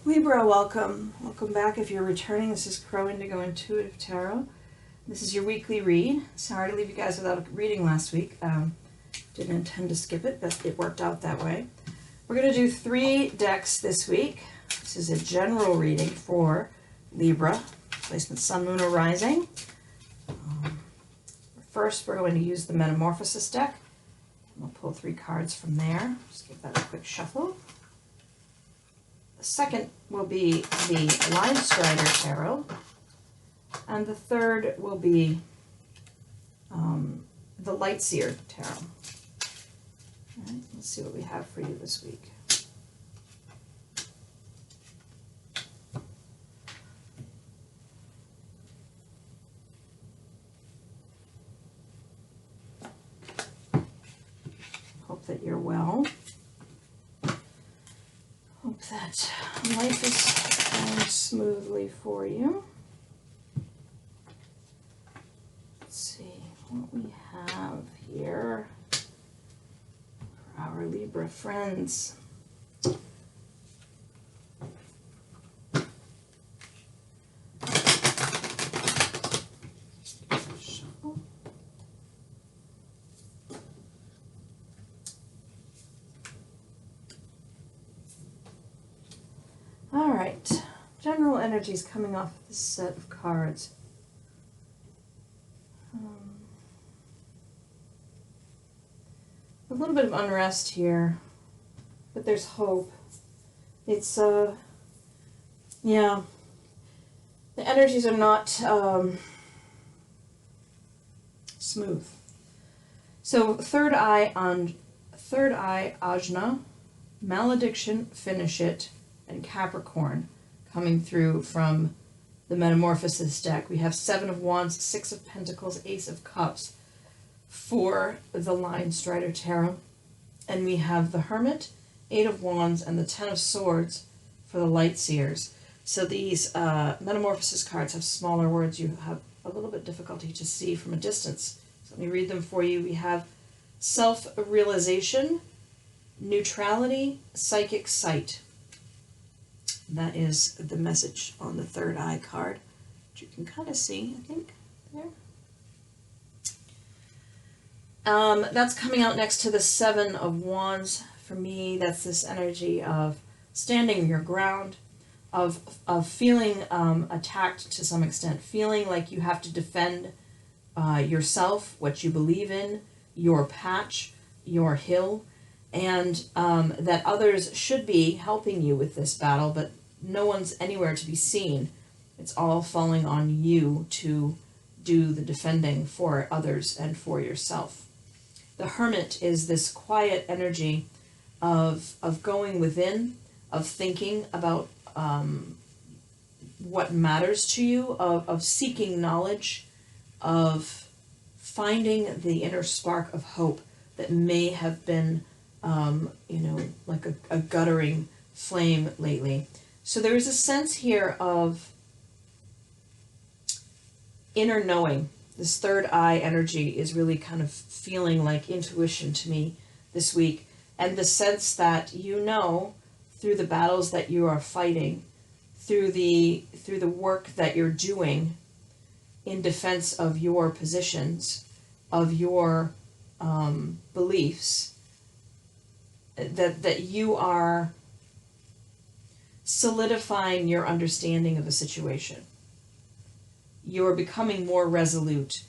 Libra, welcome. Welcome back. If you're returning, this is Crow Indigo Intuitive Tarot. This is your weekly read. Sorry to leave you guys without a reading last week. Didn't intend to skip it, but it worked out that way. We're going to do 3 decks this week. This is a general reading for Libra, placement Sun, Moon, or Rising. First, we're going to use the Metamorphasis Deck. We'll pull 3 cards from there. Just give that a quick shuffle. The second will be the Linestrider Tarot, and the third will be the Seers Tarot. All right, let's see what we have for you this week. Hope that you're well. Hope that life is going smoothly for you. Let's see what we have here for our Libra friends. Shuffle. All right, general energies coming off this set of cards. A little bit of unrest here, but there's hope. It's, yeah, the energies are not smooth. So third eye Ajna, malediction, finish it, and Capricorn coming through from the Metamorphasis deck. We have 7 of Wands, 6 of Pentacles, Ace of Cups for the Linestrider Tarot. And we have the Hermit, 8 of Wands, and the 10 of Swords for the Seers. So these Metamorphosis cards have smaller words you have a little bit difficulty to see from a distance. So let me read them for you. We have self-realization, neutrality, psychic sight. That is the message on the third eye card, which you can kind of see, I think, there. That's coming out next to the 7 of Wands. For me, that's this energy of standing your ground, of feeling attacked to some extent, feeling like you have to defend yourself, what you believe in, your patch, your hill, and that others should be helping you with this battle, but no one's anywhere to be seen. It's all falling on you to do the defending for others and for yourself. The Hermit is this quiet energy of going within, of thinking about what matters to you, of seeking knowledge, of finding the inner spark of hope that may have been like a guttering flame lately. So there is a sense here of inner knowing. This third eye energy is really kind of feeling like intuition to me this week. And the sense that you know through the battles that you are fighting, through the work that you're doing in defense of your positions, of your beliefs, that you are solidifying your understanding of a situation. You're becoming more resolute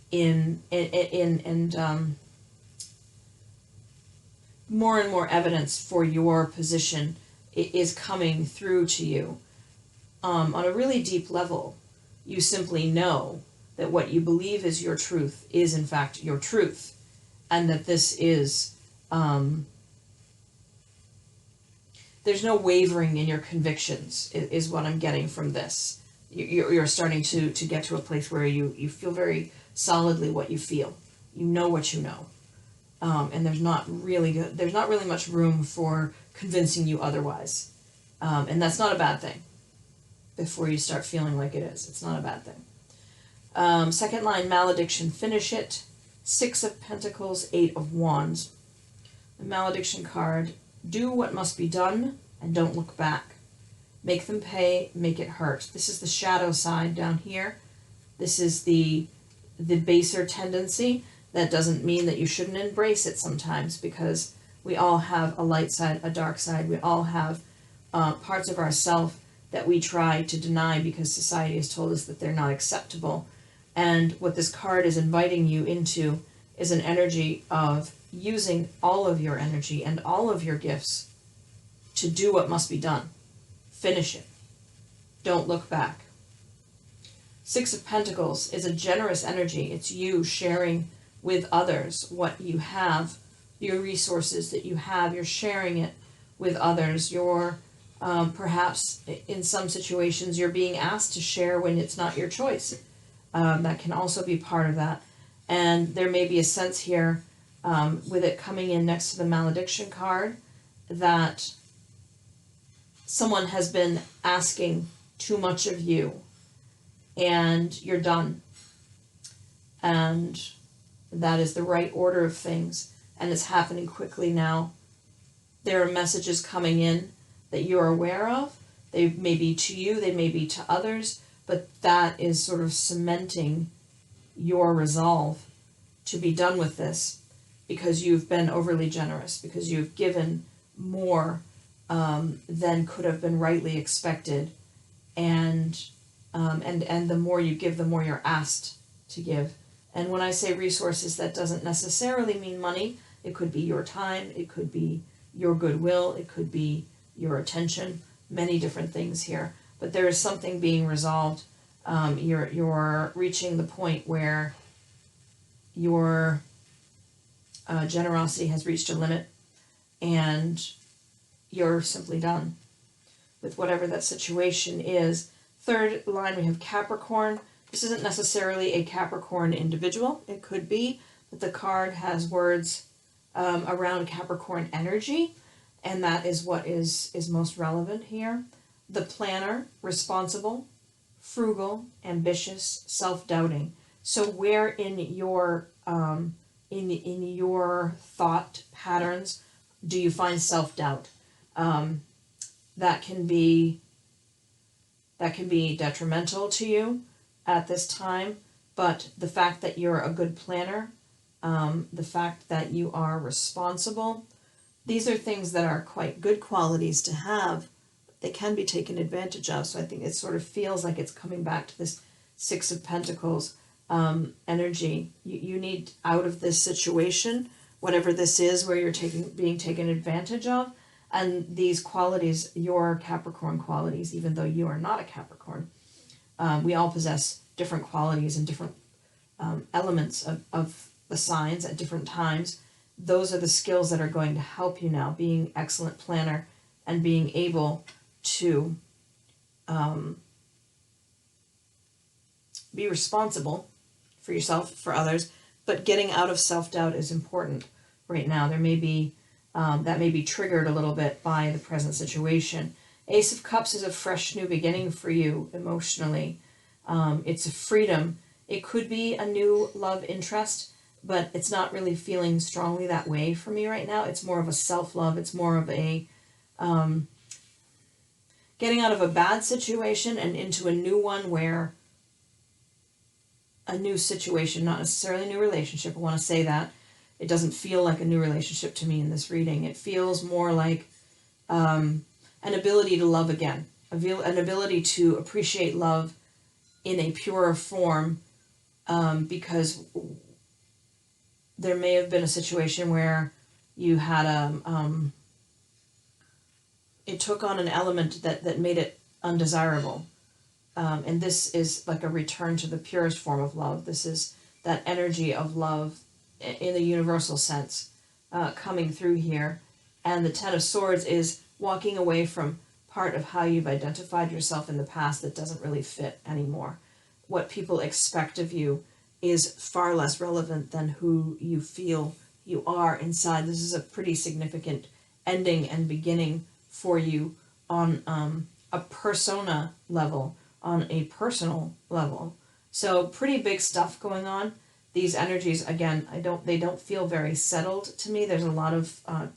in more and more evidence for your position is coming through to you. On a really deep level, you simply know that what you believe is your truth is in fact your truth, and that this is there's no wavering in your convictions, is what I'm getting from this. You're starting to get to a place where you feel very solidly what you feel. You know what you know. And there's not really much room for convincing you otherwise. And that's not a bad thing. Before you start feeling like it is. It's not a bad thing. Second line, malediction, finish it. 6 of Pentacles, 8 of Wands. The malediction card, do what must be done and don't look back. Make them pay, make it hurt. This is the shadow side down here. This is the baser tendency. That doesn't mean that you shouldn't embrace it sometimes, because we all have a light side, a dark side. We all have parts of ourself that we try to deny because society has told us that they're not acceptable. And what this card is inviting you into is an energy of using all of your energy and all of your gifts to do what must be done. Finish it. Don't look back. Six of Pentacles is a generous energy. It's you sharing with others what you have, your resources that you have. You're sharing it with others. You're perhaps in some situations you're being asked to share when it's not your choice. That can also be part of that. And there may be a sense here with it coming in next to the Malediction card that someone has been asking too much of you and you're done. And that is the right order of things, and it's happening quickly now. There are messages coming in that you're aware of. They may be to you, they may be to others, but that is sort of cementing your resolve to be done with this, because you've been overly generous, because you've given more than could have been rightly expected, and the more you give, the more you're asked to give. And when I say resources, that doesn't necessarily mean money. It could be your time, it could be your goodwill, it could be your attention, many different things here. But there is something being resolved. You're reaching the point where your generosity has reached a limit, and you're simply done with whatever that situation is. Third line, we have Capricorn. This isn't necessarily a Capricorn individual. It could be, but the card has words around Capricorn energy, and that is what is most relevant here. The planner, responsible, frugal, ambitious, self-doubting. So where in your thought patterns do you find self-doubt? That can be detrimental to you at this time, but the fact that you're a good planner, the fact that you are responsible, these are things that are quite good qualities to have. They can be taken advantage of. So I think it sort of feels like it's coming back to this Six of Pentacles energy. You need out of this situation, whatever this is where you're being taken advantage of. And these qualities, your Capricorn qualities, even though you are not a Capricorn, we all possess different qualities and different elements of the signs at different times. Those are the skills that are going to help you now, being excellent planner and being able to be responsible for yourself, for others, but getting out of self-doubt is important right now. There may be that may be triggered a little bit by the present situation. Ace of Cups is a fresh new beginning for you emotionally. It's a freedom. It could be a new love interest, but it's not really feeling strongly that way for me right now. It's more of a self-love. It's more of a getting out of a bad situation and into a new one, where a new situation, not necessarily a new relationship. I want to say that. It doesn't feel like a new relationship to me in this reading. It feels more like an ability to love again, an ability to appreciate love in a purer form, because there may have been a situation where you had it took on an element that made it undesirable. And this is like a return to the purest form of love. This is that energy of love in the universal sense coming through here. And the Ten of Swords is walking away from part of how you've identified yourself in the past that doesn't really fit anymore. What people expect of you is far less relevant than who you feel you are inside. This is a pretty significant ending and beginning for you on a persona level, on a personal level. So pretty big stuff going on. These energies, again, they don't feel very settled to me. There's a lot of kind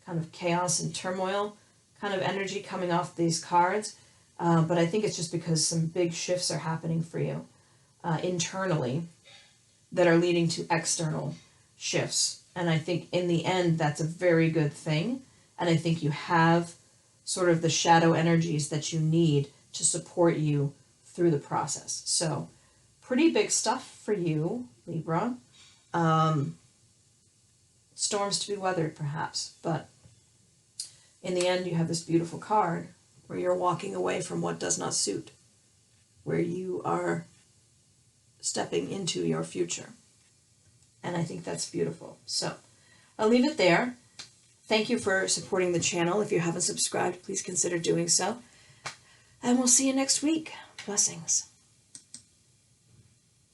of chaos and turmoil kind of energy coming off these cards. But I think it's just because some big shifts are happening for you internally that are leading to external shifts. And I think in the end, that's a very good thing. And I think you have sort of the shadow energies that you need to support you through the process. So pretty big stuff for you, Libra. Storms to be weathered, perhaps. But in the end, you have this beautiful card where you're walking away from what does not suit, where you are stepping into your future. And I think that's beautiful. So I'll leave it there. Thank you for supporting the channel. If you haven't subscribed, please consider doing so. And we'll see you next week. Blessings.